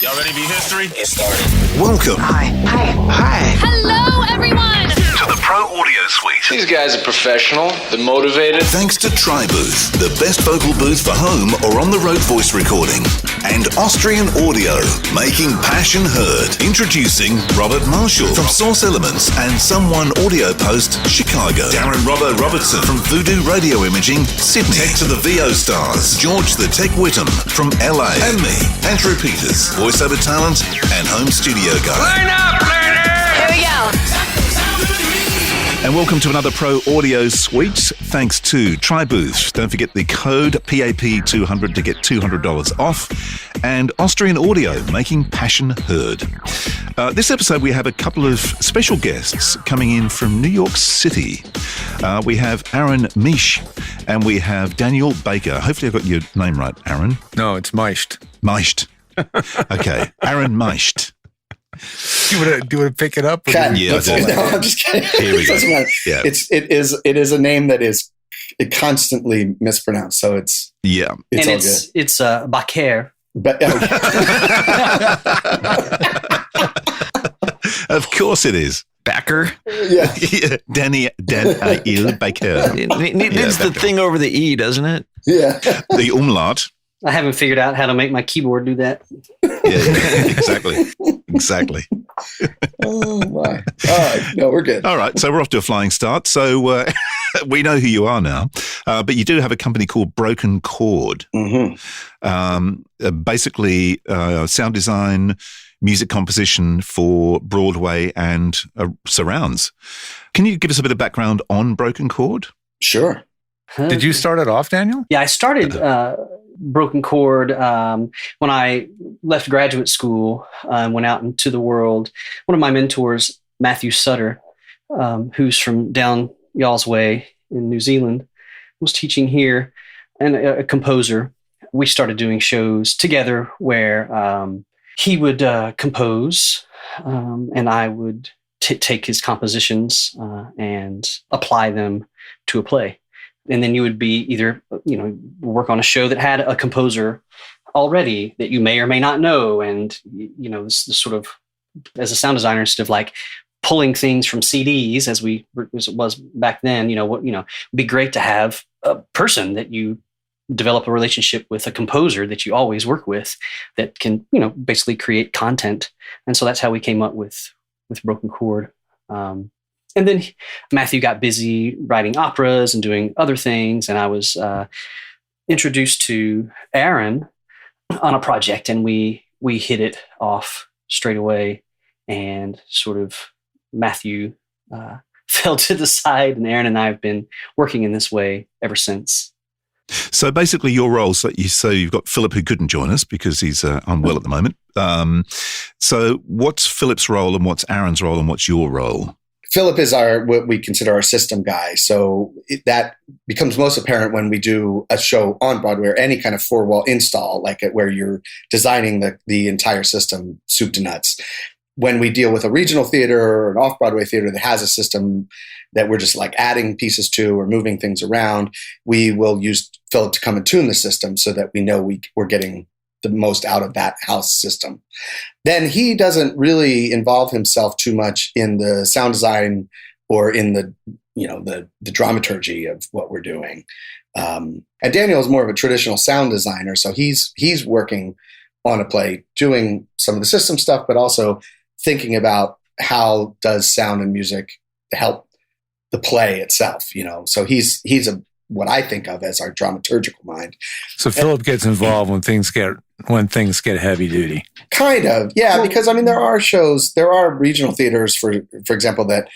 Y'all ready to be history? Get started. Welcome. Hi. Hello, everyone. To the Pro Audio Suite. These guys are professional. They're motivated. Thanks to TriBooth, the best vocal booth for home or on-the-road voice recording. And Austrian Audio, making passion heard. Introducing Robert Marshall from Source Elements and Someone Audio Post, Chicago. Darren Robbo Robertson from Voodoo Radio Imaging, Sydney. Tech to the VO Stars, George the Tech Whittam from LA. And me, Andrew Peters, voiceover talent and home studio guy. Line up, ladies! Here we go. And welcome to another Pro Audio Suite, thanks to TriBooth. Don't forget the code PAP200 to get $200 off. And Austrian Audio, making passion heard. This episode we have a couple of special guests coming in from New York City. We have Aaron Misch and we have Daniel Baker. Hopefully I got your name right, Aaron. No, it's Meischt. Meischt. Okay, Aaron Meischt. Do you want to pick it up? Yeah, no, I'm just kidding. Here we go. Yeah. It is a name that is constantly mispronounced, so it's all good. It's Baker. But, Of course it is. Backer? yeah. Daniel Baker. It needs the thing over the E, doesn't it? Yeah. The umlaut. I haven't figured out how to make my keyboard do that. Yeah, exactly. Oh my! All right, no, we're good. All right, so we're off to a flying start. So we know who you are now, but you do have a company called Broken Chord. Mm-hmm. Basically, sound design, music composition for Broadway and surrounds. Can you give us a bit of background on Broken Chord? Sure. Did you start it off, Daniel? Yeah, I started Broken Chord when I left graduate school and went out into the world. One of my mentors, Matthew Sutter, who's from down y'all's way in New Zealand, was teaching here, and a composer. We started doing shows together where he would compose and I would take his compositions and apply them to a play. And then you would be either, work on a show that had a composer already that you may or may not know. And, this sort of, as a sound designer, instead of like pulling things from CDs as it was back then, it'd be great to have a person that you develop a relationship with, a composer that you always work with that can, basically create content. And so that's how we came up with Broken Chord. And then Matthew got busy writing operas and doing other things. And I was introduced to Aaron on a project, and we hit it off straight away. And sort of Matthew fell to the side, and Aaron and I have been working in this way ever since. So basically your role, so you've got Philip who couldn't join us because he's unwell at the moment. So what's Philip's role and what's Aaron's role and what's your role? Philip is what we consider our system guy. So that becomes most apparent when we do a show on Broadway or any kind of four-wall install, like where you're designing the entire system, soup to nuts. When we deal with a regional theater or an off-Broadway theater that has a system that we're just like adding pieces to or moving things around, we will use Philip to come and tune the system so that we know we're getting the most out of that house system. Then he doesn't really involve himself too much in the sound design or in the dramaturgy of what we're doing. And Daniel is more of a traditional sound designer, so he's working on a play, doing some of the system stuff, but also thinking about how does sound and music help the play itself. So he's what I think of as our dramaturgical mind. So Philip gets involved when things get heavy duty. Kind of, yeah. Because there are regional theaters, for example, that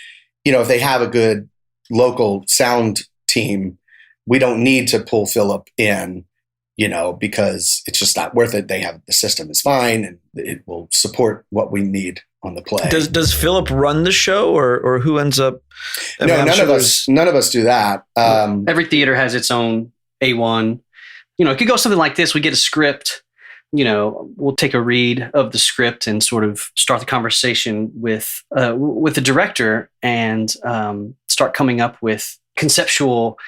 if they have a good local sound team, we don't need to pull Philip in, because it's just not worth it. The system is fine and it will support what we need on the play. Does Philip run the show or who ends up? None of us do that. Every theater has its own A1. It could go something like this. We get a script, we'll take a read of the script and sort of start the conversation with the director and start coming up with conceptual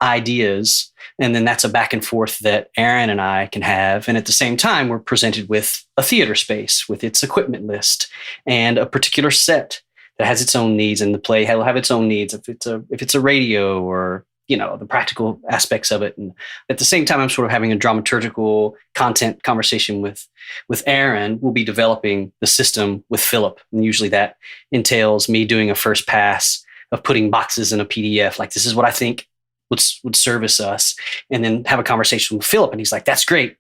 ideas. And then that's a back and forth that Aaron and I can have. And at the same time, we're presented with a theater space with its equipment list and a particular set that has its own needs, and the play will have its own needs if it's a radio or, the practical aspects of it. And at the same time, I'm sort of having a dramaturgical content conversation with Aaron. We'll be developing the system with Philip. And usually that entails me doing a first pass of putting boxes in a PDF. Like, this is what I think would service us. And then have a conversation with Philip. And he's like, that's great.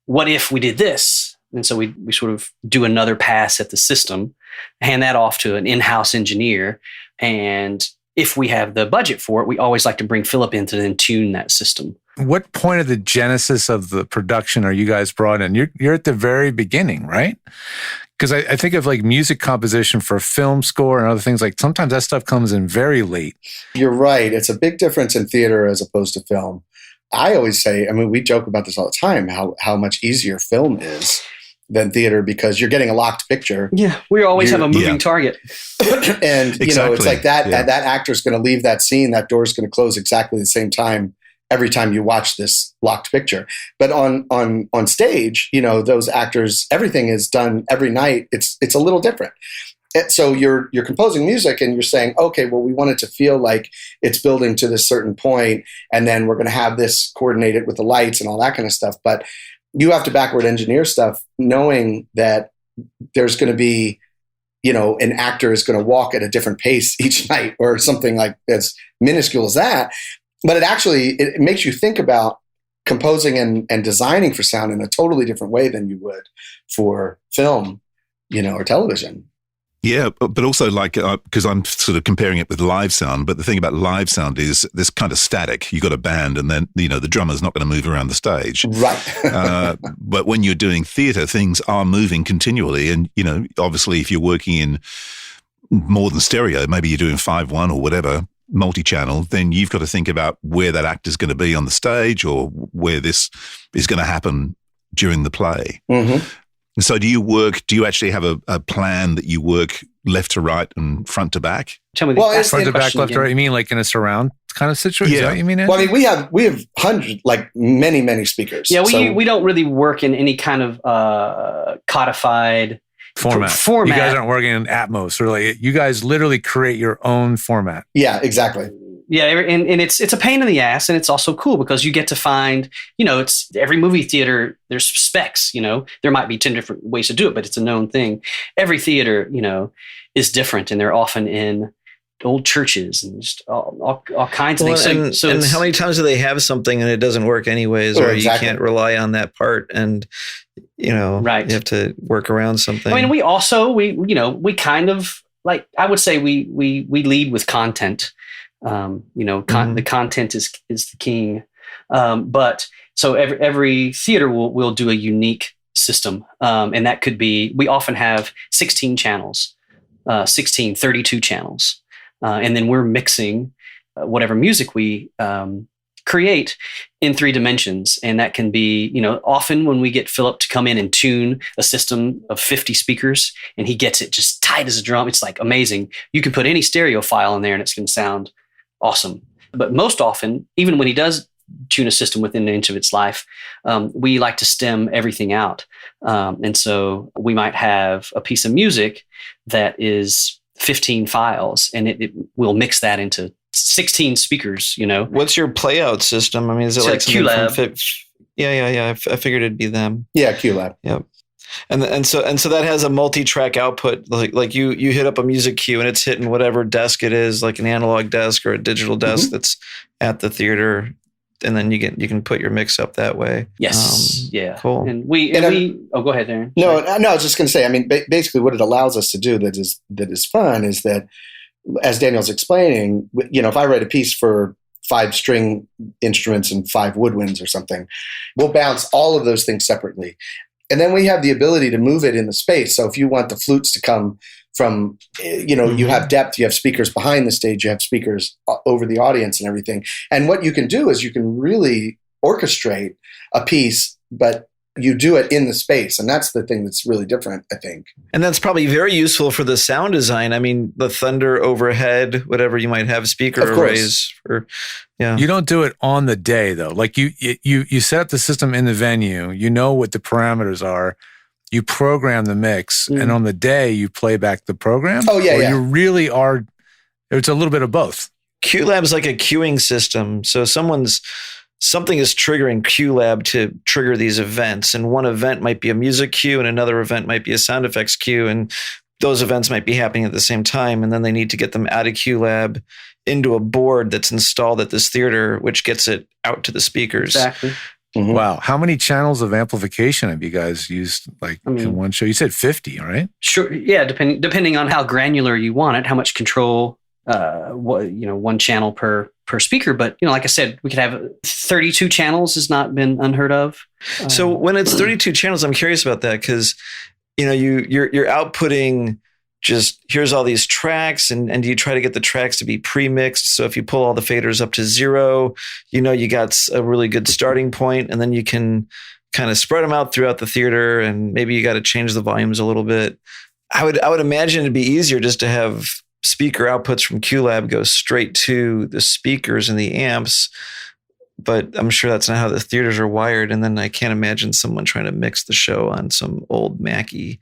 What if we did this? And so we sort of do another pass at the system, hand that off to an in-house engineer. And if we have the budget for it, we always like to bring Philip in to then tune that system. What point of the genesis of the production are you guys brought in? You're at the very beginning, right? Because I think of like music composition for film score and other things, like sometimes that stuff comes in very late. You're right. It's a big difference in theater as opposed to film. I always say, we joke about this all the time, how much easier film is than theater because you're getting a locked picture. Yeah, we always have a moving target. And, exactly. It's like that actor's going to leave that scene, that door's going to close exactly the same time every time you watch this locked picture. But on stage, those actors, everything is done every night. It's a little different. So you're composing music and you're saying, okay, well, we want it to feel like it's building to this certain point, and then we're going to have this coordinated with the lights and all that kind of stuff. But you have to backward engineer stuff, knowing that there's going to be, an actor is going to walk at a different pace each night or something like as minuscule as that. But it makes you think about composing and designing for sound in a totally different way than you would for film, or television. Yeah, but also because I'm sort of comparing it with live sound, but the thing about live sound is this kind of static. You've got a band and then, the drummer's not going to move around the stage. Right. But when you're doing theatre, things are moving continually. And, obviously if you're working in more than stereo, maybe you're doing 5/1 or whatever, multi-channel, then you've got to think about where that actor's going to be on the stage or where this is going to happen during the play. Mm-hmm. So do you actually have a plan that you work left to right and front to back? Tell me front to back, left to right. You mean like in a surround kind of situation? Yeah. Is that what you mean? Well, we have hundreds, like many speakers. Yeah, we don't really work in any kind of codified format. You guys aren't working in Atmos, really. You guys literally create your own format. Yeah, exactly. Yeah, and it's a pain in the ass, and it's also cool because you get to find, it's every movie theater, there's specs, there might be 10 different ways to do it, but it's a known thing. Every theater, is different, and they're often in old churches and just all kinds of things. And how many times do they have something and it doesn't work anyways, or exactly. You can't rely on that part, and right. You have to work around something. We also we kind of like, I would say we lead with content. The content is the king. But so every theater will do a unique system. And that could be, we often have 16 channels, 32 channels. And then we're mixing whatever music we create in 3 dimensions. And that can be, often when we get Philip to come in and tune a system of 50 speakers and he gets it just tight as a drum, it's like amazing. You can put any stereo file in there and it's going to sound awesome. But most often, even when he does tune a system within an inch of its life, we like to stem everything out. And so we might have a piece of music that is 15 files, and it will mix that into 16 speakers, What's your playout system? I mean, is it like QLab? Yeah. I figured it'd be them. Yeah, QLab. Yep. And so that has a multi-track output. Like you hit up a music cue and it's hitting whatever desk it is, like an analog desk or a digital desk that's at the theater, and then you can put your mix up that way. Yes. Yeah. Cool. And we go ahead, Aaron. No, I was just going to say, basically what it allows us to do that is fun is that, as Daniel's explaining, if I write a piece for 5 string instruments and 5 woodwinds or something, we'll bounce all of those things separately. And then we have the ability to move it in the space. So if you want the flutes to come from, you have depth, you have speakers behind the stage, you have speakers over the audience and everything. And what you can do is you can really orchestrate a piece, but you do it in the space. And that's the thing that's really different, I think. And that's probably very useful for the sound design. I mean, the thunder overhead, whatever you might have, speaker arrays. You don't do it on the day though. Like you set up the system in the venue, you know what the parameters are, you program the mix, and on the day you play back the program. Oh yeah, You really are, it's a little bit of both. QLab's like a queuing system. So something is triggering QLab to trigger these events. And one event might be a music cue and another event might be a sound effects cue. And those events might be happening at the same time. And then they need to get them out of QLab into a board that's installed at this theater, which gets it out to the speakers. Exactly. Mm-hmm. Wow. How many channels of amplification have you guys used in one show? You said 50, right? Sure. Yeah. Depending on how granular you want it, how much control, one channel per speaker. But, like I said, we could have 32 channels has not been unheard of. So when it's 32 channels, I'm curious about that because, you're outputting just here's all these tracks and you try to get the tracks to be pre-mixed. So if you pull all the faders up to 0, you got a really good starting point, and then you can kind of spread them out throughout the theater, and maybe you got to change the volumes a little bit. I would imagine it'd be easier just to have speaker outputs from QLab go straight to the speakers and the amps, but I'm sure that's not how the theaters are wired. And then I can't imagine someone trying to mix the show on some old Mackie.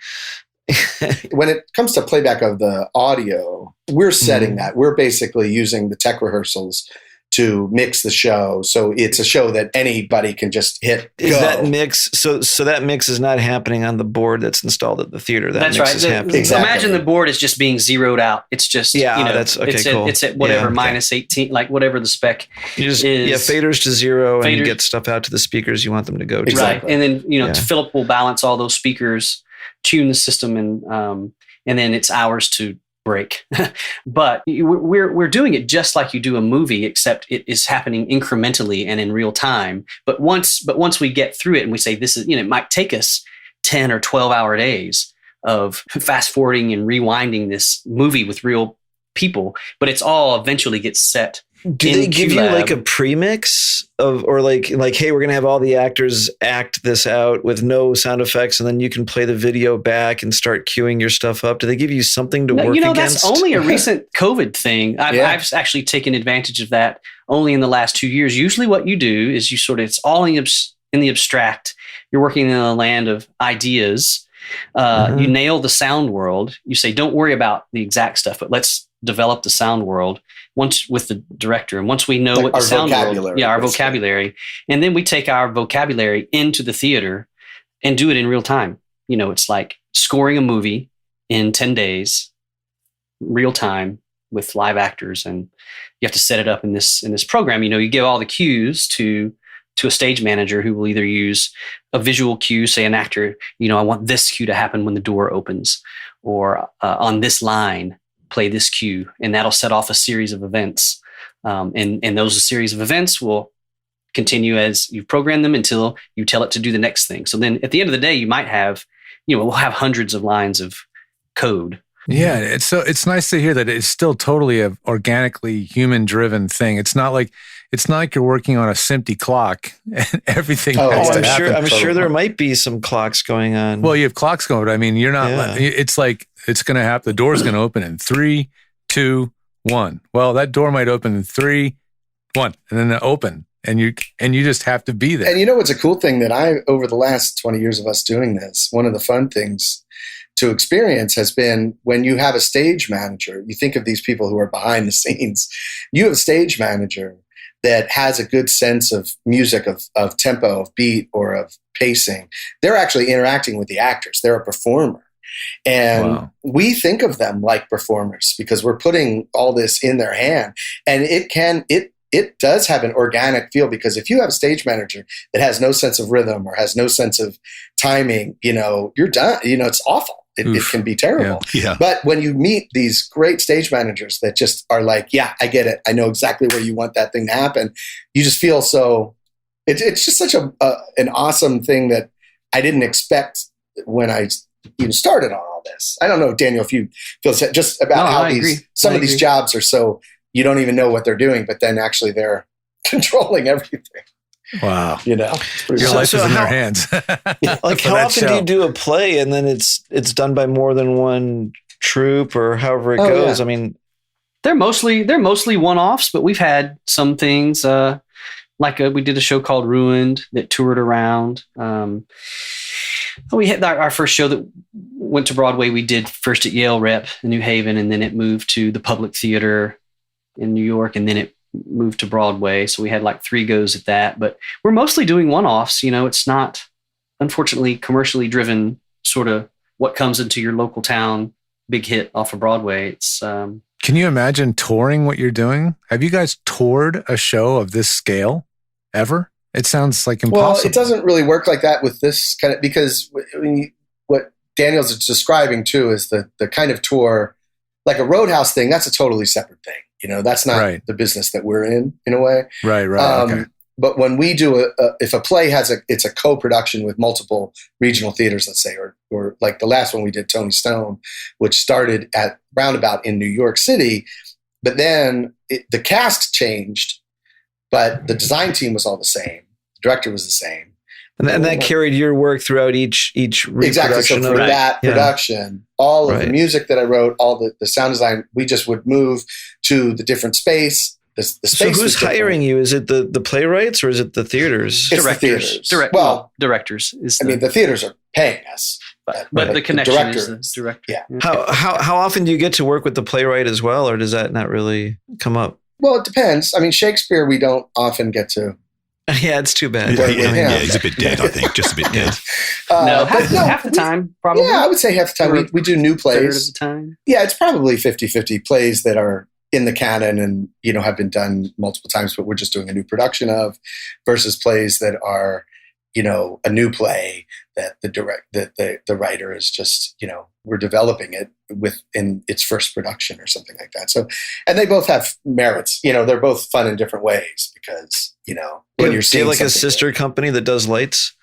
When it comes to playback of the audio, we're setting that. We're basically using the tech rehearsals to mix the show. So it's a show that anybody can just hit go. Is that mix? So that mix is not happening on the board that's installed at the theater. That's mix right. Is happening. Exactly. Imagine the board is just being zeroed out. It's just, that's okay. Cool. It's at whatever, minus 18, like whatever the spec is. Faders to 0 and you get stuff out to the speakers you want them to go to. Exactly. Right. And then, Philip will balance all those speakers, tune the system, and then it's ours to break. But we're doing it just like you do a movie, except it is happening incrementally and in real time. But once we get through it and we say this is, it might take us 10 or 12-hour days of fast forwarding and rewinding this movie with real people, but it's all eventually gets set. Do they give you like a premix or like, hey, we're going to have all the actors act this out with no sound effects, and then you can play the video back and start queuing your stuff up? Do they give you something to work against? That's only a recent COVID thing. I've actually taken advantage of that only in the last 2 years. Usually what you do is it's all in the abstract. You're working in a land of ideas. You nail the sound world. You say, don't worry about the exact stuff, but let's develop the sound world once with the director. And once we know what the sound world, our vocabulary, and then we take our vocabulary into the theater and do it in real time. It's like scoring a movie in 10 days, real time with live actors. And you have to set it up in this program. You give all the cues to a stage manager who will either use a visual cue, say an actor, I want this cue to happen when the door opens, or on this line, play this cue, and that'll set off a series of events. And those series of events will continue as you program them until you tell it to do the next thing. So then at the end of the day, you might have, we'll have hundreds of lines of code. Yeah. It's nice to hear that it's still totally a organically human driven thing. It's not like you're working on a SMPTE clock and everything has to happen. I'm sure there might be some clocks going on. Well, you have clocks going, but I mean, you're not, it's like, it's going to happen. The door's going to open in 3, 2, 1. Well, that door might open in 3, 1, and then open, and you just have to be there. And what's a cool thing that over the last 20 years of us doing this, one of the fun things to experience has been when you have a stage manager. You think of these people who are behind the scenes. You have a stage manager that has a good sense of music, of tempo, of beat, or of pacing. They're actually interacting with the actors. They're a performer. And we think of them like performers because we're putting all this in their hand. And it does have an organic feel, because if you have a stage manager that has no sense of rhythm or has no sense of timing, you're done. It's awful. It can be terrible. Yeah. But when you meet these great stage managers that just are like, yeah, I get it. I know exactly where you want that thing to happen. You just feel so, it's just such an awesome thing that I didn't expect when I even started on all this. I don't know, Daniel, if you feel just about how some of these jobs are so, you don't even know what they're doing, but then actually they're controlling everything. Wow. You know, it's pretty Your cool. life is in their hands. Like, For how that often show. do you do a play and then it's done by more than one troupe or however it goes? Yeah. I mean, They're mostly one-offs, but we've had some things we did a show called Ruined that toured around. We had our first show that went to Broadway. We did first at Yale Rep in New Haven, and then it moved to the Public Theater in New York, and then it moved to Broadway. So we had like 3 goes at that, but we're mostly doing one-offs. You know, it's not, unfortunately, commercially driven sort of what comes into your local town, big hit off of Broadway. It's, Can you imagine touring what you're doing? Have you guys toured a show of this scale ever? It sounds like impossible. Well, it doesn't really work like that with this kind of, because what Daniel's describing too is the kind of tour, like a Roadhouse thing, that's a totally separate thing. You know, that's not the business that we're in a way. Right. Okay. But when we do if a play it's a co-production with multiple regional theaters, let's say, or like the last one we did, Tony Stone, which started at Roundabout in New York City, but then the cast changed, but the design team was all the same. The director was the same. and that carried your work throughout each reproduction. Exactly. So for of that production, all of the music that I wrote, all the sound design, we just would move to the different space. The space. So who's hiring you? Is it the playwrights or is it the theaters? It's directors. the theaters. Directors. The theaters are paying us. But the connection is the director. Yeah. How often do you get to work with the playwright as well, or does that not really come up? Well, it depends. I mean, Shakespeare, we don't often get to. Yeah, it's too bad. Yeah, he's a bit dead, I think. Just a bit dead. Half the time, probably. Yeah, I would say half the time. We do new plays. Third of the time. Yeah, it's probably 50-50 plays that are in the canon and, you know, have been done multiple times, but we're just doing a new production of, versus plays that are, you know, a new play that the writer is just, you know, we're developing it in its first production or something like that. So, and they both have merits. You know, they're both fun in different ways because, you know, when you're seeing like a sister company that does lights.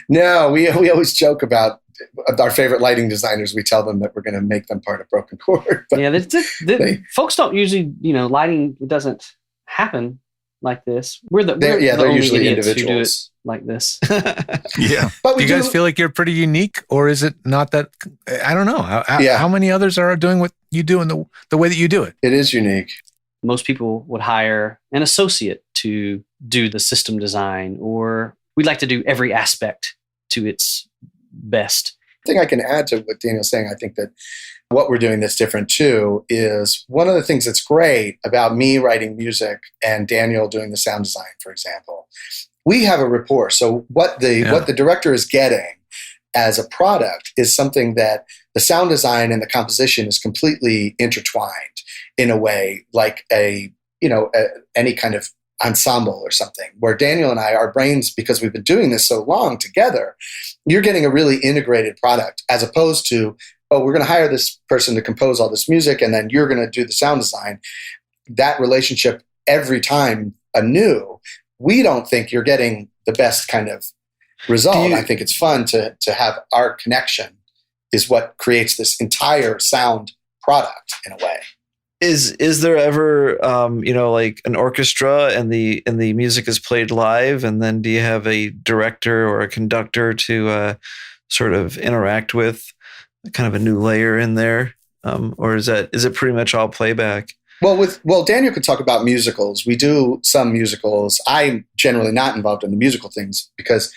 No, we always joke about our favorite lighting designers. We tell them that we're going to make them part of Broken Chord. Folks don't usually, you know, lighting doesn't happen like this. They're usually only idiots individuals who do it like this. Yeah. But do you guys feel like you're pretty unique, or is it not that? I don't know. How many others are doing what you do in the way that you do it? It is unique. Most people would hire an associate to do the system design, or we'd like to do every aspect to its best. I think I can add to what Daniel's saying. I think that what we're doing that's different too is one of the things that's great about me writing music and Daniel doing the sound design, for example. We have a rapport. So what the director is getting as a product is something that the sound design and the composition is completely intertwined in a way, like any kind of ensemble or something, where Daniel and I, our brains, because we've been doing this so long together, you're getting a really integrated product, as opposed to, we're going to hire this person to compose all this music and then you're going to do the sound design. That relationship every time anew, we don't think you're getting the best kind of result. I think it's fun to have our connection is what creates this entire sound product in a way. Is there ever like an orchestra and the music is played live, and then do you have a director or a conductor to sort of interact with, kind of a new layer in there, or is it pretty much all playback? Well, Daniel could talk about musicals. We do some musicals. I'm generally not involved in the musical things because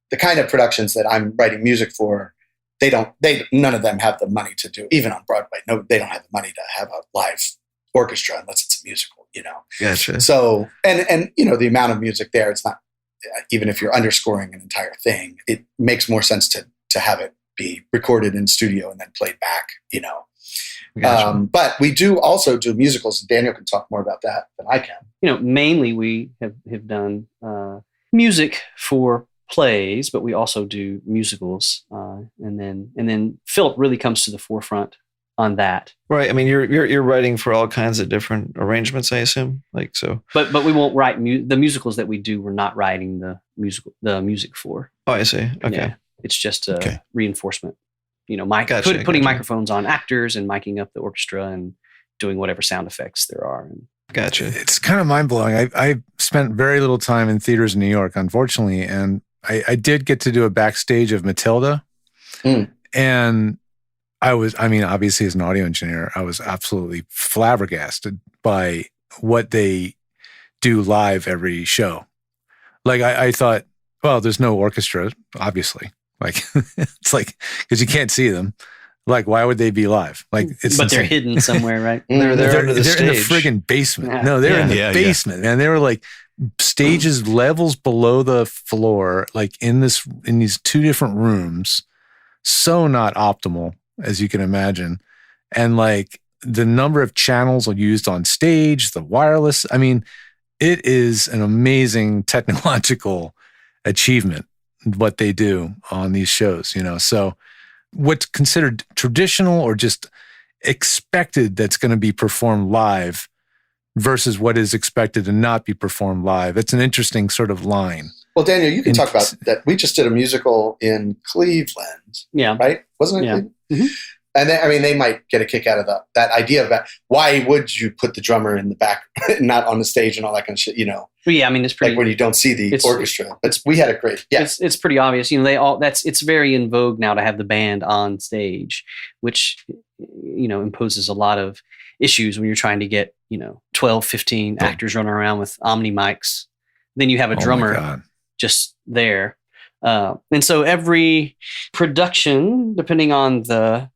the kind of productions that I'm writing music for, none of them have the money to do, even on Broadway. No, they don't have the money to have a live orchestra unless it's a musical, you know. Gotcha. So, and you know, the amount of music there, it's not, even if you're underscoring an entire thing, it makes more sense to have it be recorded in studio and then played back, you know. Gotcha. But we do also do musicals. Daniel can talk more about that than I can. You know, mainly we have done music for plays, but we also do musicals, and then Philip really comes to the forefront on that. Right. I mean, you're writing for all kinds of different arrangements, I assume. Like so. But we won't write the musicals that we do. We're not writing the music for. Oh, I see. Okay. Yeah, it's just reinforcement. You know, putting microphones on actors and miking up the orchestra and doing whatever sound effects there are. Gotcha. It's kind of mind blowing. I spent very little time in theaters in New York, unfortunately, and I did get to do a backstage of Matilda, and obviously as an audio engineer, I was absolutely flabbergasted by what they do live every show. Like I thought, well, there's no orchestra, obviously. Like it's like because you can't see them. Like why would they be live? Like it's but insane. they're hidden somewhere, right? They're under the they're in the stage. friggin' basement. Yeah. No, they're in the Yeah, basement, man. They were like stages levels below the floor, like in these two different rooms. So not optimal, as you can imagine. And like the number of channels used on stage, the wireless. I mean, it is an amazing technological achievement what they do on these shows, you know. So what's considered traditional or just expected that's going to be performed live versus what is expected to not be performed live. It's an interesting sort of line. Well, Daniel, you can talk about that. We just did a musical in Cleveland. Yeah. Right? Wasn't it? Yeah. Cleveland? Mm-hmm. And they might get a kick out of that idea of that. Why would you put the drummer in the back, not on the stage and all that kind of shit, you know? But yeah, I mean, it's pretty. Like when you don't see the orchestra. We had a great, It's pretty obvious. You know, it's very in vogue now to have the band on stage, which, you know, imposes a lot of issues when you're trying to get, you know, 12, 15 actors running around with Omni mics. Then you have a drummer just there. And so every production, depending on the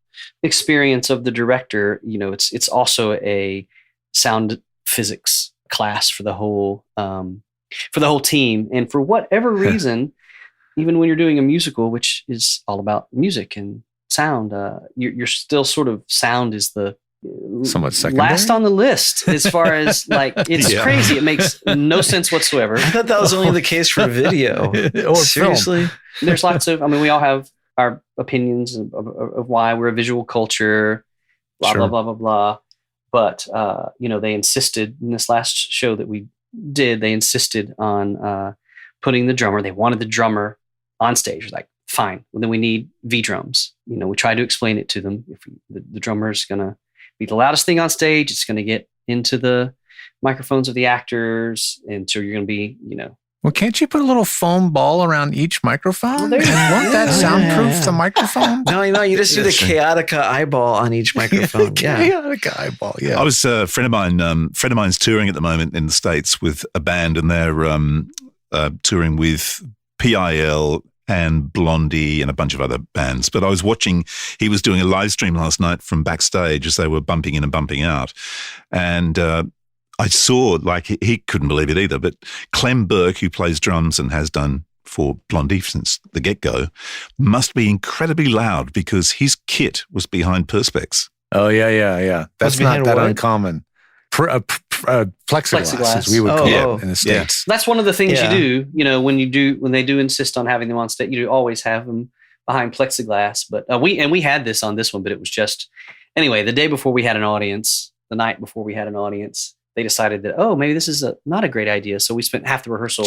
experience of the director, you know, it's also a sound physics class for the whole team. And for whatever reason, even when you're doing a musical, which is all about music and sound, you're still sort of sound is the somewhat secondary? Last on the list as far as like it's crazy. It makes no sense whatsoever. I thought that was only the case for video. Or seriously, there's lots of. I mean, we all have our opinions of why we're a visual culture. Blah blah blah blah blah. But you know, they insisted in this last show that we did. They insisted on putting the drummer. They wanted the drummer on stage. It was like, fine. Well, then we need V drums. You know, we tried to explain it to them. If the drummer is gonna be the loudest thing on stage, it's going to get into the microphones of the actors, and so you're going to be, you know. Well, can't you put a little foam ball around each microphone? Won't that soundproof the microphone? No, you just need a Chaotica eyeball on each microphone. Chaotica eyeball. Yeah. I was a friend of mine's touring at the moment in the States with a band, and they're touring with PIL and Blondie and a bunch of other bands. But I was watching, he was doing a live stream last night from backstage as they were bumping in and bumping out. And I saw, like, he couldn't believe it either, but Clem Burke, who plays drums and has done for Blondie since the get-go, must be incredibly loud because his kit was behind Perspex. Oh, yeah. That's not that uncommon. Plexiglass, as we would call it in the States. That's one of the things you do, you know, when they do insist on having them on stage, you always have them behind plexiglass. But we had this on this one, but it was just, anyway, the day before we had an audience, the night before we had an audience, they decided that, maybe this is not a great idea. So we spent half the rehearsal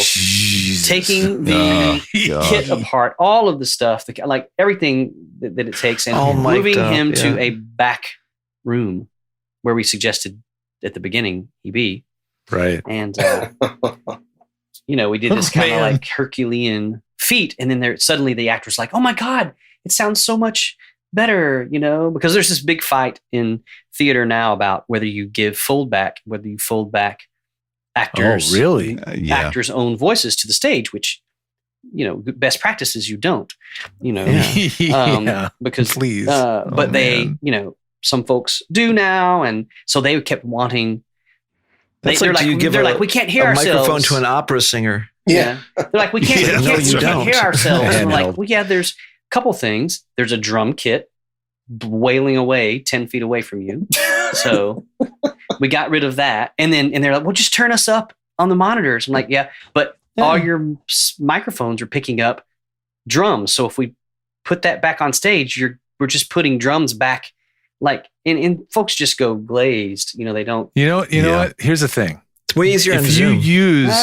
taking the kit apart, all of the stuff, like everything that it takes, and moving him to a back room where we suggested at the beginning he be. Right. And, you know, we did this kind of like Herculean feat. And then suddenly the actor's like, oh my God, it sounds so much better, you know, because there's this big fight in theater now about whether you fold back actors, actors' own voices to the stage, which, you know, best practices you don't, you know, because, they, you know, some folks do now, and so they kept wanting. They're like, we can't hear ourselves. Microphone to an opera singer. Yeah, they're like, we can't hear ourselves. And we're like, well, yeah, there's a couple things. There's a drum kit wailing away 10 feet away from you, so we got rid of that. And they're like, well, just turn us up on the monitors. I'm like, yeah, but all your microphones are picking up drums. So if we put that back on stage, we're just putting drums back. Like, and folks just go glazed. You know, they don't. You know what? Here's the thing. It's way easier on Zoom. If you use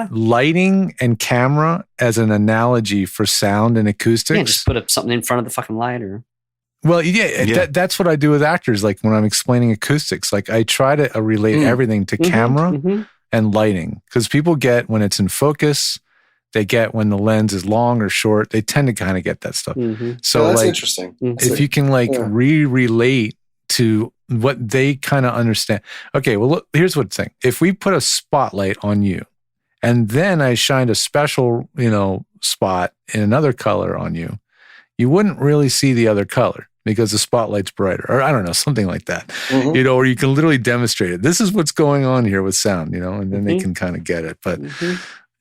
lighting and camera as an analogy for sound and acoustics. Yeah, just put up something in front of the fucking light or. Well, that's what I do with actors. Like when I'm explaining acoustics, like I try to relate everything to camera and lighting, because people get when it's in focus, they get when the lens is long or short. They tend to kind of get that stuff. So that's like, interesting. if you can like relate to what they kind of understand. Okay, well, look, here's what's thing. If we put a spotlight on you, and then I shined a special, spot in another color on you, you wouldn't really see the other color because the spotlight's brighter, or I don't know, something like that, or you can literally demonstrate it. This is what's going on here with sound, and then they can kind of get it. But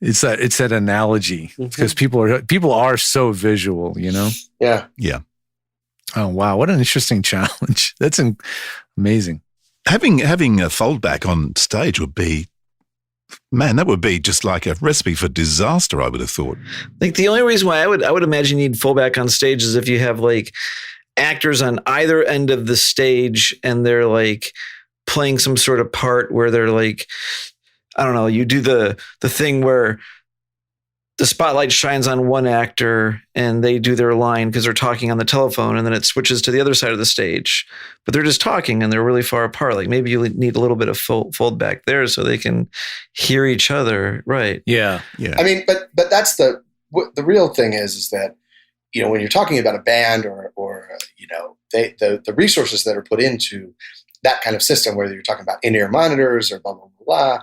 it's that analogy, because people are so visual, Yeah. Oh, wow. What an interesting challenge. That's amazing. Having a foldback on stage would be, man, that would be just like a recipe for disaster, I would have thought. Like the only reason why I would imagine you need fullback on stage is if you have like actors on either end of the stage and they're like playing some sort of part where they're like, I don't know, you do the thing where the spotlight shines on one actor and they do their line because they're talking on the telephone, and then it switches to the other side of the stage, but they're just talking and they're really far apart. Like maybe you need a little bit of fold back there so they can hear each other. Right. Yeah. I mean, but that's the real thing is that, when you're talking about a band or the resources that are put into that kind of system, whether you're talking about in-ear monitors or blah, blah, blah, blah,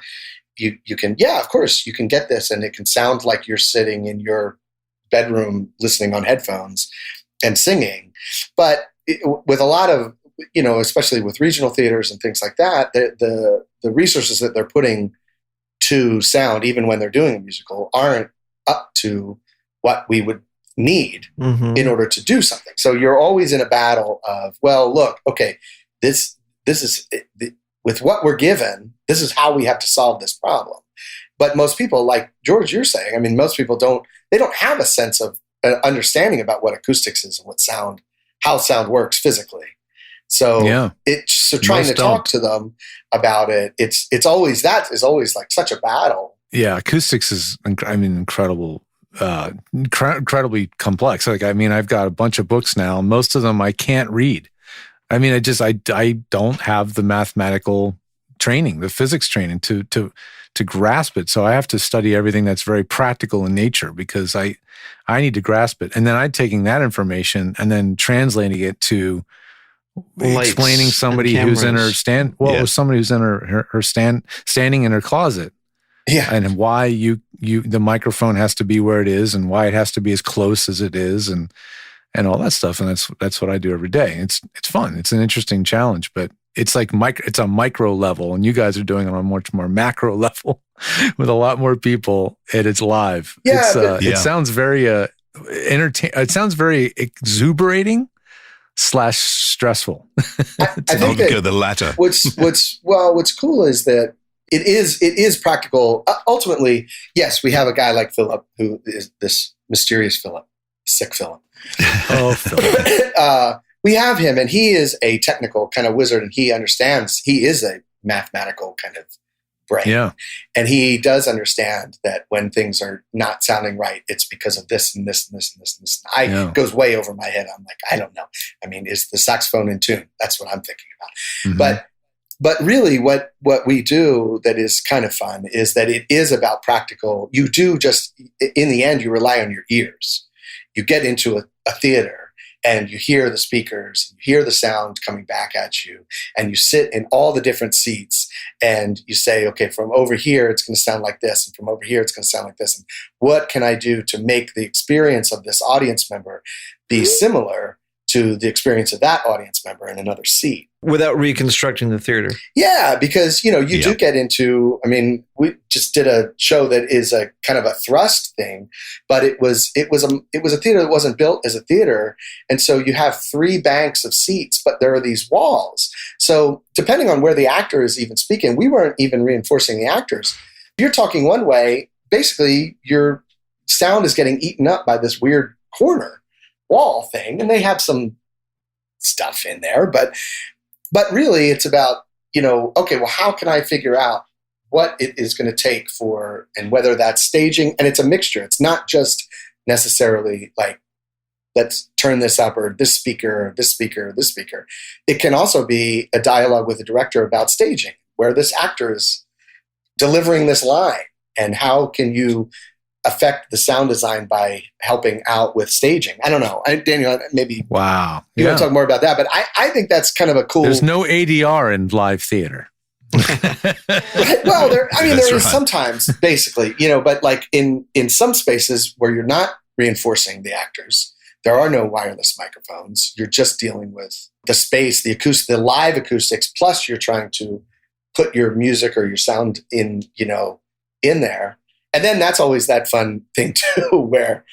you can, of course, you can get this and it can sound like you're sitting in your bedroom listening on headphones and singing. But with a lot of, especially with regional theaters and things like that, the resources that they're putting to sound, even when they're doing a musical, aren't up to what we would need in order to do something. So you're always in a battle of, well, look, okay, this is with what we're given, this is how we have to solve this problem. But most people, like George, you're saying, I mean, most people don't have a sense of understanding about what acoustics is and how sound works physically. So trying to talk to them about it, it's always like such a battle. Yeah, acoustics is, incredible. Incredibly complex. Like, I've got a bunch of books now. Most of them I can't read. I don't have the mathematical training, the physics training to grasp it. So I have to study everything that's very practical in nature because I need to grasp it. And then I'm taking that information and then translating it to explaining somebody who's in her somebody who's in her standing in her closet. Yeah. And why the microphone has to be where it is and why it has to be as close as it is and all that stuff. And that's what I do every day. It's fun. It's an interesting challenge, but it's like it's a micro level, and you guys are doing it on a much more macro level with a lot more people, and it's live. Yeah, it sounds very it sounds very exuberating / stressful. I think that, go the latter. What's cool is that it is practical. Ultimately, yes, we have a guy like Philip who is this mysterious Philip, sick Philip. Oh, Philip. We have him, and he is a technical kind of wizard, and he understands. He is a mathematical kind of brain. Yeah. And he does understand that when things are not sounding right, it's because of this and this and this and this and this. It goes way over my head. I'm like, I don't know. I mean, is the saxophone in tune? That's what I'm thinking about. Mm-hmm. But really what we do that is kind of fun is that it is about practical. You do just, in the end, you rely on your ears. You get into a theater and you hear the speakers, you hear the sound coming back at you, and you sit in all the different seats and you say, okay, from over here, it's going to sound like this. And from over here, it's going to sound like this. And what can I do to make the experience of this audience member be similar to the experience of that audience member in another seat? Without reconstructing the theater. Yeah, because, you do get into, we just did a show that is a kind of a thrust thing, but it was a theater that wasn't built as a theater. And so you have 3 banks of seats, but there are these walls. So depending on where the actor is even speaking, we weren't even reinforcing the actors. If you're talking one way, basically your sound is getting eaten up by this weird corner wall thing. And they have some stuff in there, but really it's about, okay, well, how can I figure out what it is going to take and whether that's staging, and it's a mixture. It's not just necessarily like let's turn this up, or this speaker, this speaker, this speaker. It can also be a dialogue with the director about staging, where this actor is delivering this line, and how can you affect the sound design by helping out with staging. I don't know. Daniel, maybe wow. You want to talk more about that, but I think that's kind of a cool... There's no ADR in live theater. Well, there is sometimes, basically, but like in some spaces where you're not reinforcing the actors, there are no wireless microphones. You're just dealing with the space, the live acoustics, plus you're trying to put your music or your sound in there. And then that's always that fun thing too, where,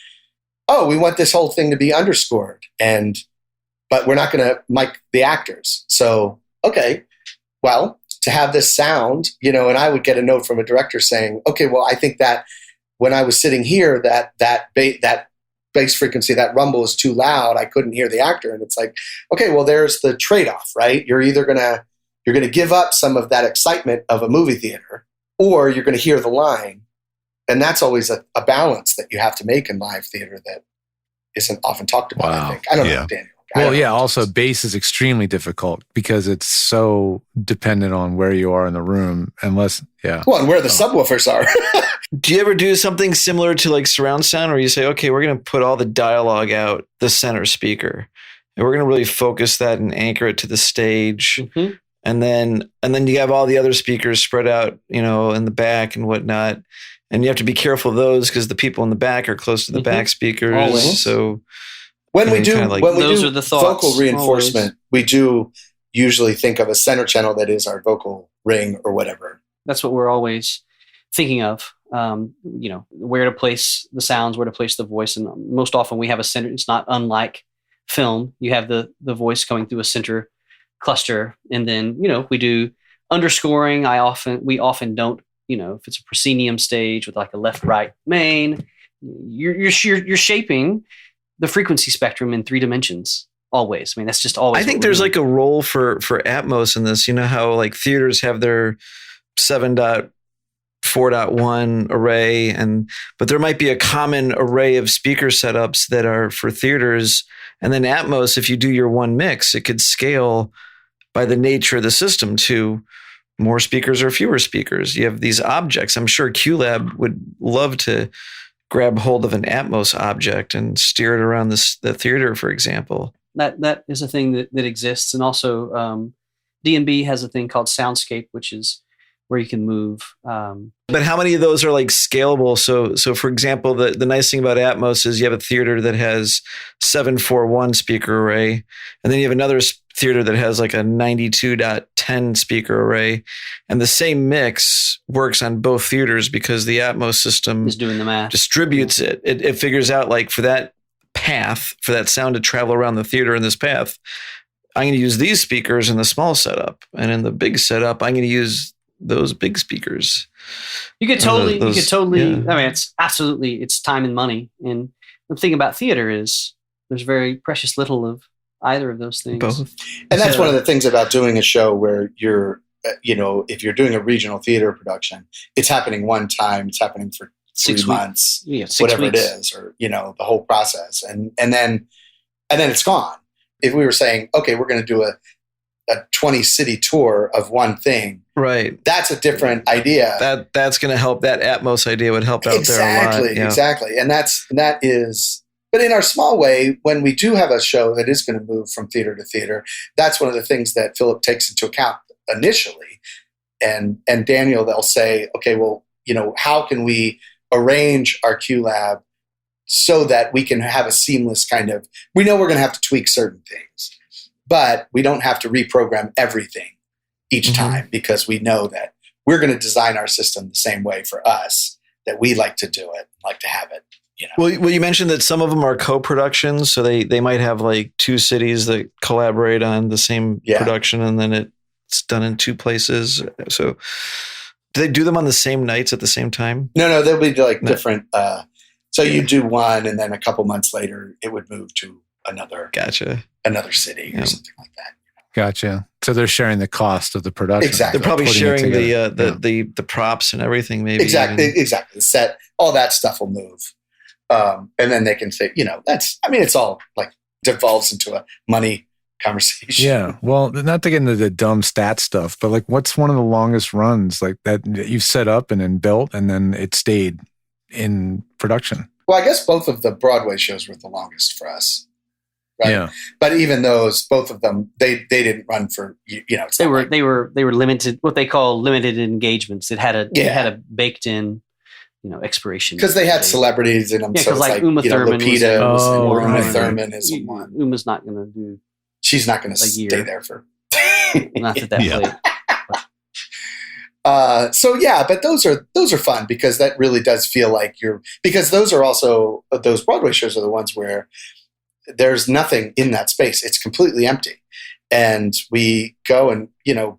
we want this whole thing to be underscored, but we're not going to mic the actors. So, okay, well, to have this sound, and I would get a note from a director saying, okay, well, I think that when I was sitting here, that bass frequency, that rumble is too loud. I couldn't hear the actor. And it's like, okay, well, there's the trade-off, right? You're either you're going to give up some of that excitement of a movie theater, or you're going to hear the line. And that's always a balance that you have to make in live theater that isn't often talked about, I think. I don't know, Daniel. Well, yeah, also bass is extremely difficult because it's so dependent on where you are in the room, well, and where the subwoofers are. Do you ever do something similar to like surround sound, where you say, okay, we're going to put all the dialogue out the center speaker, and we're going to really focus that and anchor it to the stage. Mm-hmm. And then you have all the other speakers spread out, in the back and whatnot. And you have to be careful of those because the people in the back are close to the back speakers. Always. So when we do are the thoughts. Vocal reinforcement, always. We do usually think of a center channel that is our vocal ring or whatever. That's what we're always thinking of. Where to place the sounds, where to place the voice. And most often we have a center. It's not unlike film. You have the voice going through a center cluster. And then, we do underscoring. We often don't, if it's a proscenium stage with like a left-right main, you're shaping the frequency spectrum in 3 dimensions always. I mean, that's just always. I think there's like a role for Atmos in this. You know how like theaters have their 7.4.1 array, but there might be a common array of speaker setups that are for theaters, and then Atmos, if you do your one mix, it could scale by the nature of the system to more speakers or fewer speakers. You have these objects. I'm sure QLab would love to grab hold of an Atmos object and steer it around the theater, for example. That is a thing that exists. And also D&B has a thing called Soundscape, which is where you can move. But how many of those are like scalable? So for example, the nice thing about Atmos is you have a theater that has 741 speaker array, and then you have another theater that has like a 92.10 speaker array, and the same mix works on both theaters because the Atmos system is doing the math, distributes it. It figures out like for that path, for that sound to travel around the theater in this path, I'm going to use these speakers in the small setup, and in the big setup, I'm going to use those big speakers. You could totally. Yeah. I mean, it's time and money. And the thing about theater is there's very precious little of either of those things. Both. And that's one of the things about doing a show where you're, if you're doing a regional theater production, it's happening one time. It's happening for 6 months, whatever it is, or the whole process, and then it's gone. If we were saying, okay, we're going to do a 20 city tour of one thing, right? That's a different idea. That's going to help. That Atmos idea would help out there a lot. Exactly. And that is. But in our small way, when we do have a show that is going to move from theater to theater, that's one of the things that Philip takes into account initially. And Daniel, they'll say, okay, well, how can we arrange our QLab so that we can have a seamless kind of, we know we're going to have to tweak certain things, but we don't have to reprogram everything each time, because we know that we're going to design our system the same way for us, that we like to do it, like to have it. Well, you mentioned that some of them are co-productions, so they might have like 2 cities that collaborate on the same production, and then it's done in 2 places. So do they do them on the same nights at the same time? No, they'll be like different. So you do one, and then a couple months later, it would move to another city or something like that. Gotcha. So they're sharing the cost of the production. Exactly. They're probably sharing the props and everything. Maybe exactly. The set, all that stuff will move. And then they can say, it's all like devolves into a money conversation. Yeah. Well, not to get into the dumb stat stuff, but like what's one of the longest runs like that you've set up and then built and then it stayed in production? Well, I guess both of the Broadway shows were the longest for us. Right? Yeah. But even those, both of them, they didn't run for, it's they were limited, what they call limited engagements. It had a baked in, expiration. Because they had celebrities in them. Yeah, so it's like Uma Thurman Lupita was Uma Thurman is one. Uma's not going to do. She's not going to stay there for. Not that late. But those are fun because that really does feel like because those are also, those Broadway shows are the ones where there's nothing in that space. It's completely empty. And we go and,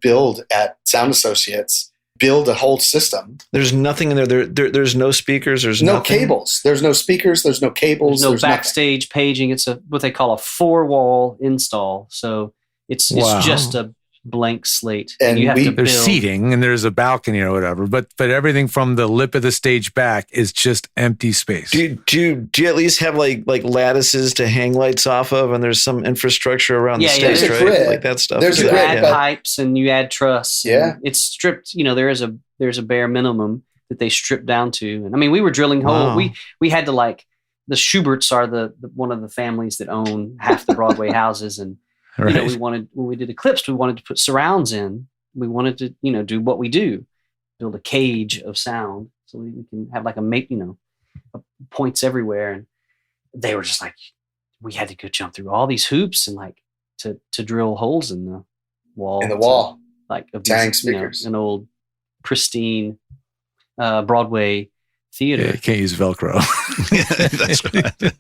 build at Sound Associates, build a whole system. There's nothing in there. There's no speakers. There's no nothing. Cables. There's no speakers. There's no cables. There's no backstage paging. It's what they call a 4-wall install. So it's just a blank slate. And you have to build. There's seating and there's a balcony or whatever, but everything from the lip of the stage back is just empty space. Do you at least have like lattices to hang lights off of, and there's some infrastructure around the stage, there's a right? grid. Like that stuff. There's you a grid, add pipes and you add truss. Yeah, it's stripped. There's a bare minimum that they strip down to. And I mean, we were drilling holes. We had to the Schuberts are the one of the families that own half the Broadway houses, and Right. we wanted, when we did Eclipse, we wanted to put surrounds in. We wanted to, do what we do, build a cage of sound so we can have like points everywhere. And they were just like, we had to go jump through all these hoops and to drill holes in the wall. In the wall. Like of Dang these, speakers. An old pristine Broadway theater. Yeah, you can't use Velcro. That's right.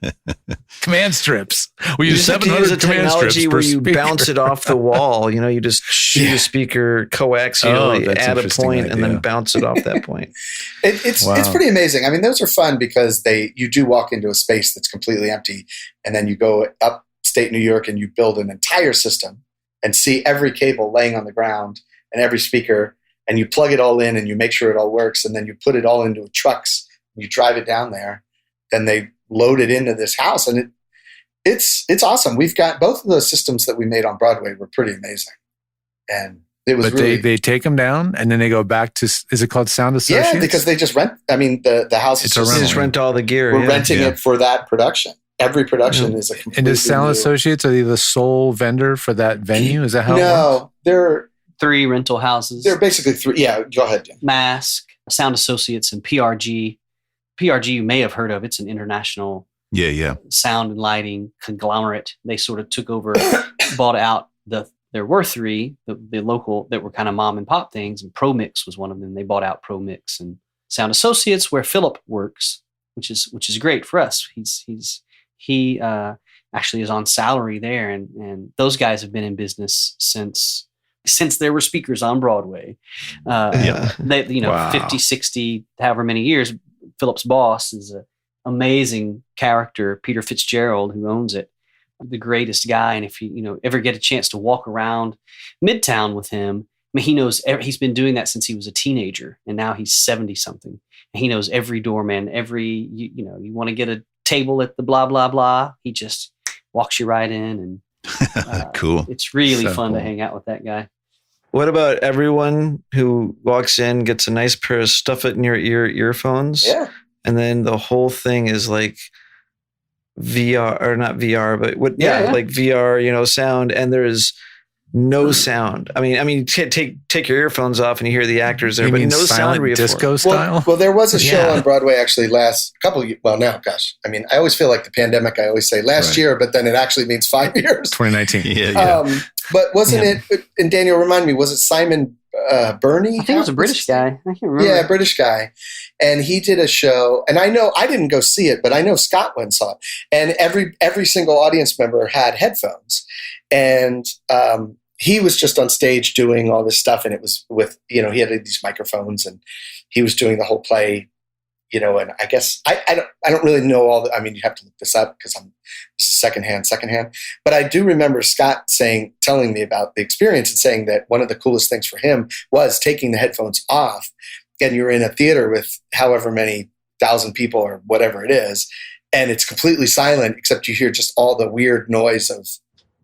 Command strips. We You use just have to use 700 a command technology strips per where you speaker. bounce it off the wall. You just shoot a speaker coaxially that's at a interesting point and then idea. bounce it off that point. It's pretty amazing. I mean, those are fun because you do walk into a space that's completely empty, and then you go upstate New York and you build an entire system and see every cable laying on the ground and every speaker, and you plug it all in and you make sure it all works, and then you put it all into trucks and you drive it down there. Then they load it into this house, and it's awesome. We've got both of those systems that we made on Broadway were pretty amazing, and it was. But they take them down and then they go back to. Is it called Sound Associates? Yeah, because they just rent. I mean, the house is It's a rental. They just rent all the gear. we're renting it for that production. Every production is a completely And does Sound new- Associates, are they the sole vendor for that venue? Is that how it works? No, they're 3 rental houses. They're basically 3. Yeah, go ahead, Jim. Mask, Sound Associates, and PRG. PRG you may have heard of. It's an international Yeah. sound and lighting conglomerate. They sort of took over, bought out there were 3, the local that were kind of mom and pop things, and ProMix was one of them. They bought out ProMix and Sound Associates, where Philip works, which is great for us. He actually is on salary there, and those guys have been in business since there were speakers on Broadway. They, Wow. 50, 60, however many years. Philip's boss is an amazing character, Peter Fitzgerald, who owns it, the greatest guy. And if you ever get a chance to walk around Midtown with him, I mean, he knows he's been doing that since he was a teenager, and now he's 70 something. And he knows every doorman, you want to get a table at the blah blah blah. He just walks you right in, and Cool. it's really So fun to cool. hang out with that guy. What about everyone who walks in, gets a nice pair of stuff it in your earphones? Yeah. And then the whole thing is like VR, or not VR, but like VR, sound, and there's no sound. I mean, you take your earphones off and you hear the actors there, You but mean no sound silent reinforcement. disco style? Well, there was a show Yeah. on Broadway actually last couple of, well, now, gosh, I mean, I always feel like the pandemic, I always say last Right. year, but then it actually means 5 years. 2019. Yeah. But wasn't it, and Daniel, remind me, was it Simon Burney? I think it was a British guy. I can't remember. Yeah, British guy. And he did a show, and I know I didn't go see it, but I know Scott went and saw it. And every single audience member had headphones. And he was just on stage doing all this stuff, and it was with, he had these microphones, and he was doing the whole play, and I guess I don't really know all the, I mean, you have to look this up because I'm secondhand. But I do remember Scott telling me about the experience and saying that one of the coolest things for him was taking the headphones off, and you're in a theater with however many thousand people or whatever it is, and it's completely silent, except you hear just all the weird noise of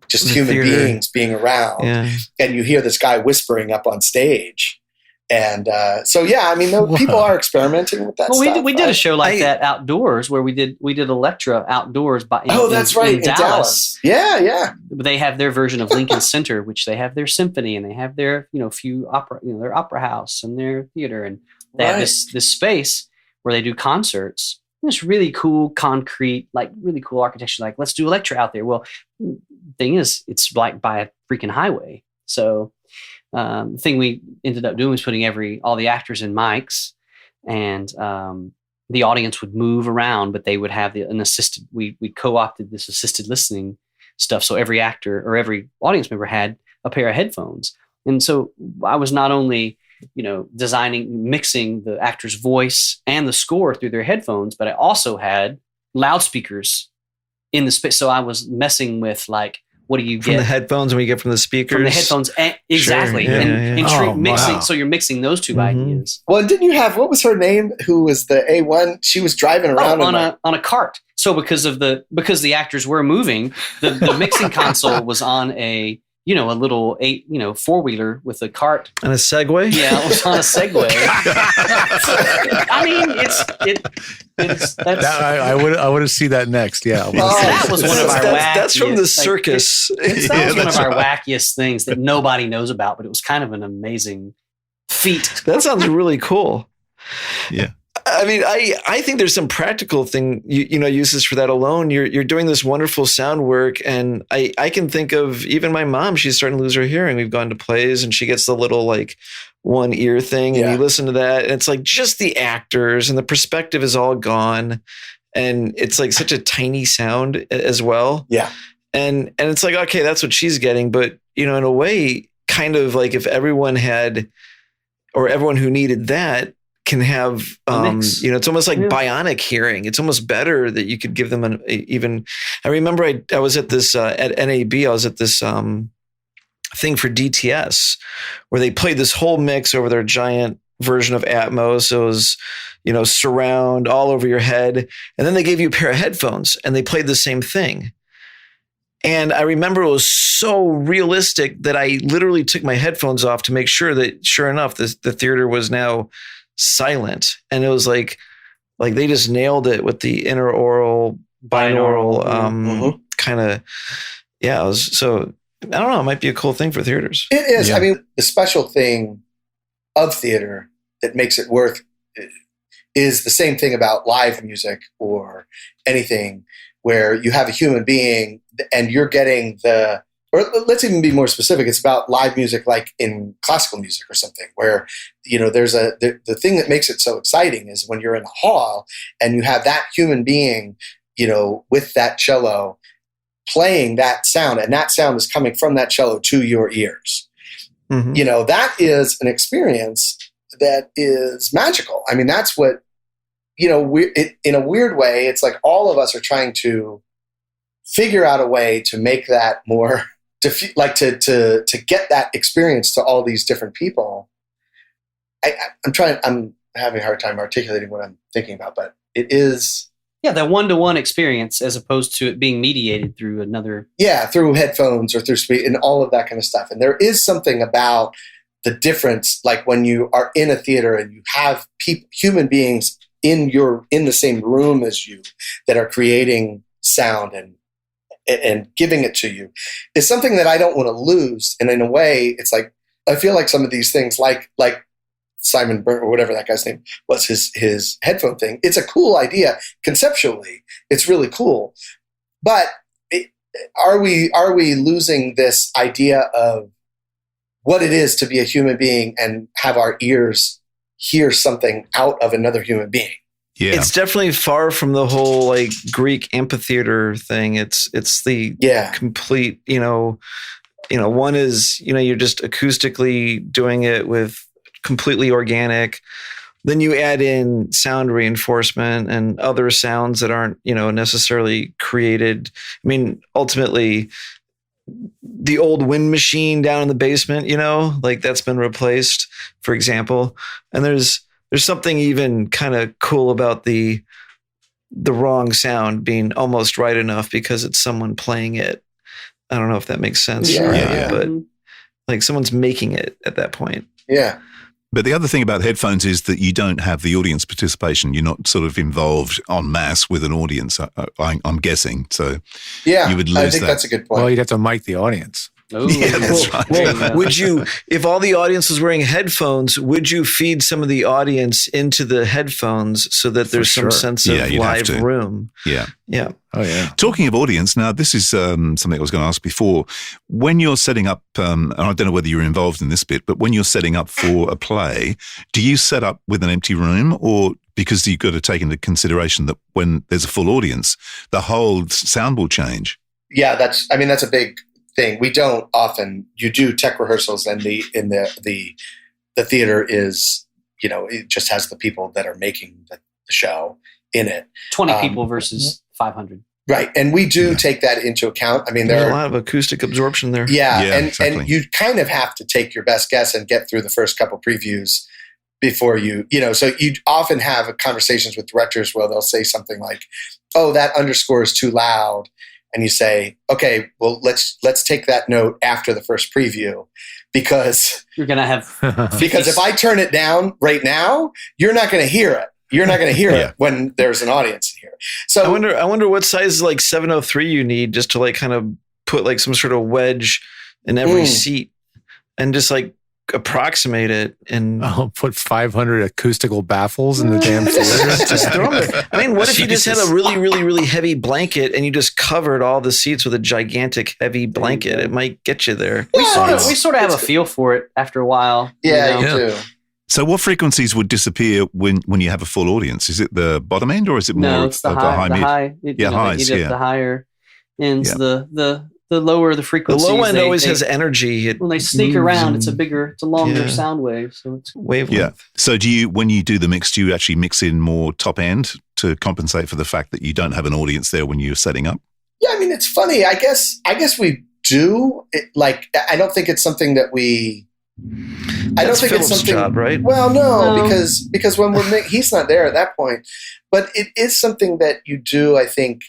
just The human theater. beings being around. Yeah. And you hear this guy whispering up on stage. And so, yeah, I mean, people are experimenting with that Well, stuff. we did a show like that outdoors where we did Electra outdoors. That's right, in Dallas. Yeah. They have their version of Lincoln Center, which they have their symphony and they have their few opera, their opera house and their theater, and they have this space where they do concerts. This really cool concrete, like really cool architecture. Like, let's do Electra out there. Well, thing is, it's like by a freaking highway. So the thing we ended up doing was putting all the actors in mics, and the audience would move around, but they would have an assisted. We co-opted this assisted listening stuff, so every actor or every audience member had a pair of headphones, and so I was not only mixing the actor's voice and the score through their headphones, but I also had loudspeakers in the space. So I was messing with like, what do you from get the headphones and we get from the speakers? From the headphones, exactly. Sure. Yeah, Mixing. So you're mixing those two ideas. Well, didn't you have, what was her name? Who was the A1? She was driving around on a cart. So because the actors were moving, the mixing console was on a little 4-wheeler with a cart and a Segway. Yeah, it was on a Segway. I mean, I would have seen that next. Yeah, that was one of our wackiest. That's from the circus. That was one of our wackiest things that nobody knows about, but it was kind of an amazing feat. That sounds really cool. Yeah. I mean, I think there's some practical uses for that alone. You're doing this wonderful sound work, and I can think of even my mom. She's starting to lose her hearing. We've gone to plays, and she gets the little like one ear thing, and you listen to that, and it's like just the actors, and the perspective is all gone, and it's like such a tiny sound as well. Yeah, and it's like, okay, that's what she's getting, but in a way, kind of like if everyone had, or everyone who needed that, can have, it's almost like bionic hearing. It's almost better that you could give them I remember I was at this, at NAB, I was at this thing for DTS where they played this whole mix over their giant version of Atmos. It was, surround all over your head. And then they gave you a pair of headphones and they played the same thing. And I remember it was so realistic that I literally took my headphones off to make sure that, sure enough, the theater was now silent, and it was like they just nailed it with the interoral binaural kind of. Yeah, it was, so I don't know, it might be a cool thing for theaters. It is. I mean, the special thing of theater that makes it worth is the same thing about live music or anything where you have a human being and you're getting or let's even be more specific. It's about live music, like in classical music or something, where there's the thing that makes it so exciting is when you're in a hall and you have that human being, with that cello playing that sound, and that sound is coming from that cello to your ears. Mm-hmm. That is an experience that is magical. I mean, that's what in a weird way. It's like all of us are trying to figure out a way to make that more. To get that experience to all these different people. I'm having a hard time articulating what I'm thinking about, but it is. Yeah, that one-to-one experience as opposed to it being mediated through another. Yeah, through headphones or through speed and all of that kind of stuff. And there is something about the difference, like when you are in a theater and you have human beings in the same room as you that are creating sound and giving it to you is something that I don't want to lose. And in a way, it's like, I feel like some of these things like Simon Burke or whatever that guy's name was, his headphone thing. It's a cool idea. Conceptually, it's really cool. But are we losing this idea of what it is to be a human being and have our ears hear something out of another human being? Yeah. It's definitely far from the whole like Greek amphitheater thing. It's the complete, one is, you're just acoustically doing it with completely organic. Then you add in sound reinforcement and other sounds that aren't, necessarily created. I mean, ultimately the old wind machine down in the basement, like that's been replaced, for example. And there's something even kind of cool about the the wrong sound being almost right enough because it's someone playing it. I don't know if that makes sense, but like someone's making it at that point. Yeah. But the other thing about headphones is that you don't have the audience participation. You're not sort of involved en masse with an audience, I'm guessing. So you would lose I think that's a good point. Well, you'd have to mic the audience. Ooh, Yeah, that's right. Well, would you, if all the audience was wearing headphones, would you feed some of the audience into the headphones so that there's some sense of you'd have live to. room? Yeah. Yeah. Oh, yeah. Talking of audience, now this is something I was going to ask before. When you're setting up, and I don't know whether you're involved in this bit, but when you're setting up for a play, do you set up with an empty room, or because you've got to take into consideration that when there's a full audience, the whole sound will change? Yeah, that's a big thing. We don't often. You do tech rehearsals, and the theater is, it just has the people that are making the show in it. 20 people versus 500. Right, and we do take that into account. I mean, There's a lot of acoustic absorption there. And you kind of have to take your best guess and get through the first couple previews before so you often have conversations with directors where they'll say something like, "Oh, that underscore is too loud." And you say, okay, well, let's take that note after the first preview, because you're going to have because if I turn it down right now, you're not going to hear it. You're not going to hear it when there's an audience here. So I wonder what size like 703 you need just to like kind of put like some sort of wedge in every seat and just like approximate it. And I'll put 500 acoustical baffles in the damn theater. just throw them there. I mean, what if you just had a really, really, really heavy blanket and you just covered all the seats with a gigantic heavy blanket? It might get you there. We sort of have a feel for it after a while. Yeah, you do. So what frequencies would disappear when you have a full audience? Is it the bottom end, or is it more no, it's the high, high mid? Highs, The higher ends, the lower the frequencies. The low end always has energy. When they sneak around, it's a longer sound wave. So it's wavelength. Yeah. So when you do the mix, do you actually mix in more top end to compensate for the fact that you don't have an audience there when you're setting up? Yeah, I mean, it's funny. I guess we do. I don't think it's something that we. I don't think Philip's it's something. job, right? Well, no, because when he's not there at that point. But it is something that you do. I think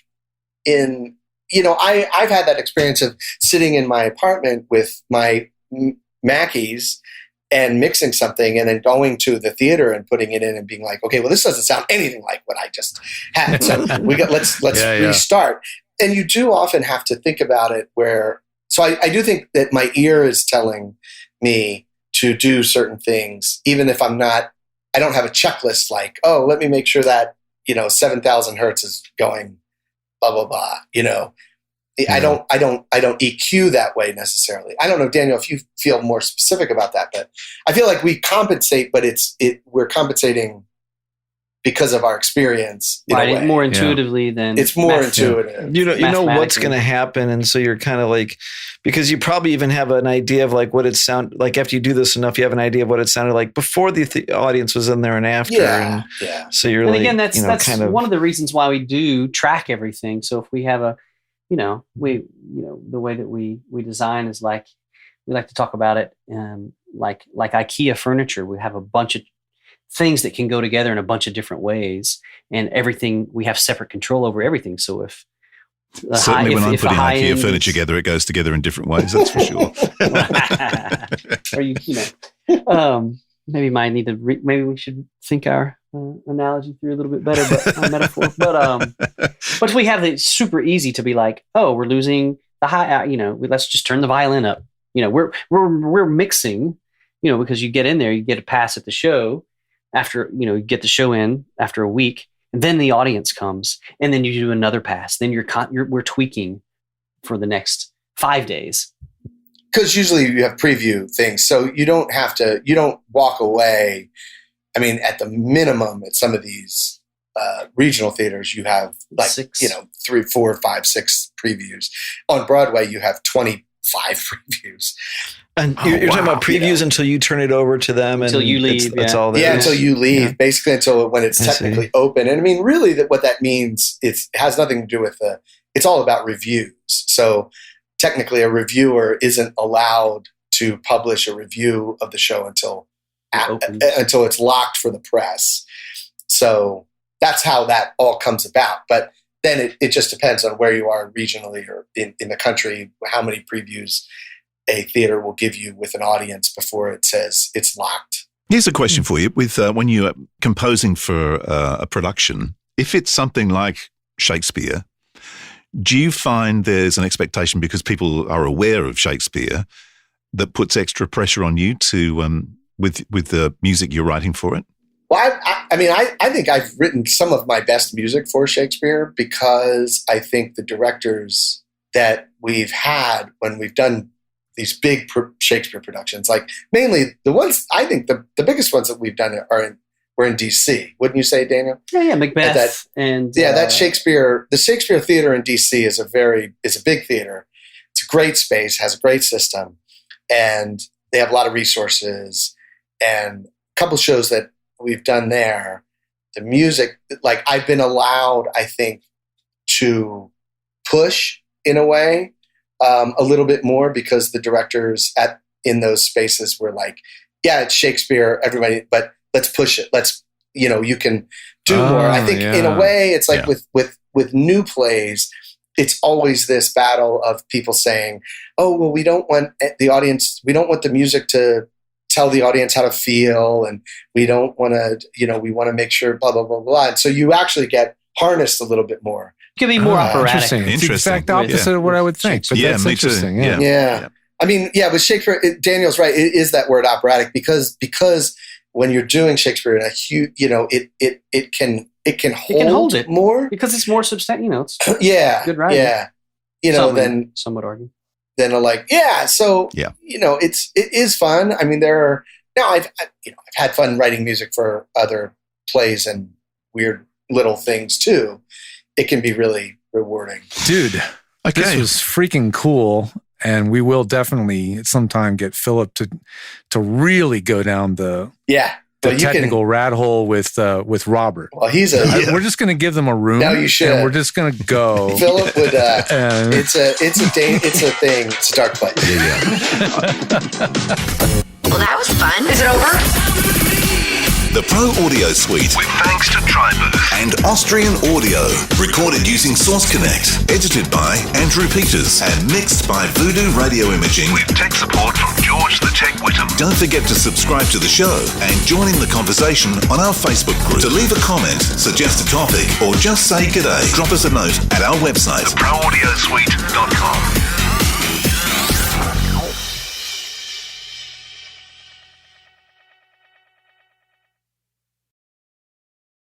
in. I've had that experience of sitting in my apartment with my Mackies and mixing something and then going to the theater and putting it in and being like, okay, well, this doesn't sound anything like what I just had. So let's restart. And you do often have to think about it so I do think that my ear is telling me to do certain things, even if I don't have a checklist like, oh, let me make sure that, 7,000 hertz is going blah, blah, blah, I don't EQ that way necessarily. I don't know, Daniel, if you feel more specific about that, but I feel like we compensate, but we're compensating because of our experience. Right, more intuitively than it's more intuitive. You know what's going to happen, and so you're kind of like, because you probably even have an idea of like what it sound like after you do this enough. You have an idea of what it sounded like before the audience was in there and after. Yeah, So you're again, that's kind of one of the reasons why we do track everything. So if we have the way that we design is like we like to talk about it, like IKEA furniture. We have a bunch of things that can go together in a bunch of different ways, and everything we have separate control over everything. So if certainly when I'm putting IKEA furniture together, it goes together in different ways. That's for sure. Or maybe we should think our analogy through a little bit better, but metaphor. But we have it super easy to be like, oh, we're losing the high. Let's just turn the violin up. We're mixing. Because you get in there, you get a pass at the show. After, you get the show in after a week, and then the audience comes, and then you do another pass. Then we're tweaking for the next 5 days. Because usually you have preview things, so you don't walk away. I mean, at the minimum, at some of these regional theaters, you have 3, 4, 5, 6 previews. On Broadway, you have 25 previews. And you're talking about previews until you turn it over to them until you leave. That's all there is. Until you leave, basically until when it's technically open. And I mean, really, what that means it has nothing to do with it's all about reviews. So technically, a reviewer isn't allowed to publish a review of the show until it's locked for the press. So that's how that all comes about. But then it just depends on where you are regionally or in the country, how many previews a theater will give you with an audience before it says it's locked. Here's a question for you. With when you're composing for a production, if it's something like Shakespeare, do you find there's an expectation because people are aware of Shakespeare that puts extra pressure on you to with the music you're writing for it? Well, I think I've written some of my best music for Shakespeare because I think the directors that we've had when we've done these big Shakespeare productions, like mainly the ones, I think the biggest ones that we've done were in DC. Wouldn't you say, Daniel? Yeah, Macbeth that Shakespeare, the Shakespeare Theater in DC is a big theater. It's a great space, has a great system, and they have a lot of resources. And a couple shows that we've done there, the music, like I've been allowed, I think, to push in a way a little bit more because the directors in those spaces were like, yeah, it's Shakespeare, everybody, but let's push it. You can do more. I think in a way it's like with new plays, it's always this battle of people saying, oh, well, we don't want the music to tell the audience how to feel, and we don't want to, we want to make sure blah, blah, blah, blah. And so you actually get harnessed a little bit more. It can be more operatic. Interesting. It's the exact opposite of what I would think. But that's interesting. Yeah. I mean, with Shakespeare, Daniel's right. It is that word operatic because when you're doing Shakespeare in a huge, it can hold it more because it's more substantial. It's good writing. Yeah. Some would argue. Then it is fun. I mean, I've had fun writing music for other plays and weird little things too. It can be really rewarding. Dude, this was freaking cool. And we will definitely sometime get Philip to really go down the technical rat hole with Robert. Well, we're just going to give them a room. No, you should. And we're just going to go. Philip would. It's a thing. It's a dark place. Well, that was fun. Is it over? The Pro Audio Suite, with thanks to Tribooth and Austrian Audio, recorded using Source Connect, edited by Andrew Peters and mixed by Voodoo Radio Imaging with tech support from George the Tech Whittam. Don't forget to subscribe to the show and join in the conversation on our Facebook group. To leave a comment, suggest a topic, or just say g'day, drop us a note at our website, theproaudiosuite.com.